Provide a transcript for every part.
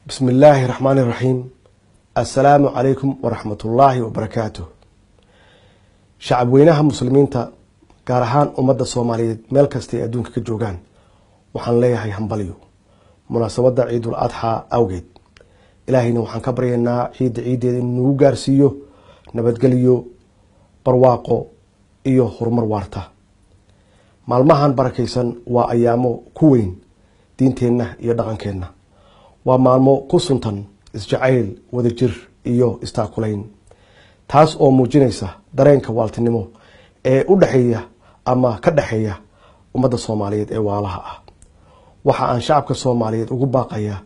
بسم الله الرحمن الرحيم. السلام عليكم ورحمة الله وبركاته. شعب وينها مسلمين تا قارهان أمد الصومالية ملكستي أدونك كجوجان وحن ليهاي همبليو مناسبة عيد الأضحى أوجد إلهينا وحن كبرينا عيد إنه جارسيو نبتقليو برواقو إيو هرمر وارتا مالمهان بركيسن وأيامو كوين دينتينا يدغن كينا ومالمو كسنتن isjacayl wada jir iyo istaakulayn taas oo muujinaysa dareenka waaltinimo ee u dhaxeeya ama ka dhaxeeya ummadda Soomaaliyeed ee waalaha ah waxa aan shacabka Soomaaliyeed ugu baaqaya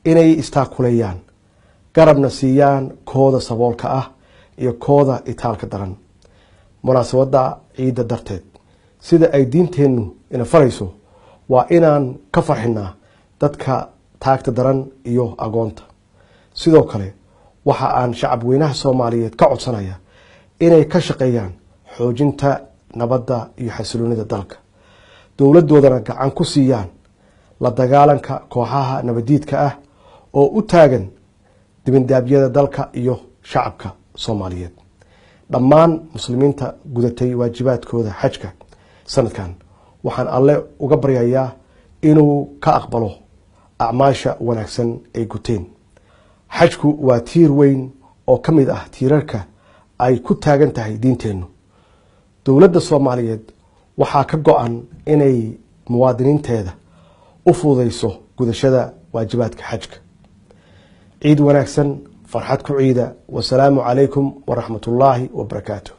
inay istaakulayaan garabna siiyaan kooda saboolka ah iyo kooda itaalka daran munaasabada ciida darteed sida ay diinteenu ina farayso waa inaan ka farxinaa dadka taagta daran iyo agoonta sidoo kale waxa aan shacab weynaha Soomaaliyeed ka codsanaya inay ka shaqeeyaan xoojinta nabadda iyo xasiloonida dalka dawladoodana gacan ku siiyaan la dagaalanka kooxaha nabadiidka ah oo u taagan dibindaabyada dalka iyo shacabka Soomaaliyeed dhammaan muslimiinta gudatay waajibaadkooda xajka sanadkan waxaan alle uga baryayaa inuu ka aqbalo acmaasha wanaagsan ay guteen xajku waa tiir weyn oo kamid ah tiirarka ay ku taagan tahay diinteenu dawladda Soomaaliyeed waxa ka go'an inay muwaadiniinteeda u fududeyso gudashada waajibaadka xajka ciid wanaagsan farxad ku ciida wa salaamu calaykum wa rahmatullaahi wa barakaatuh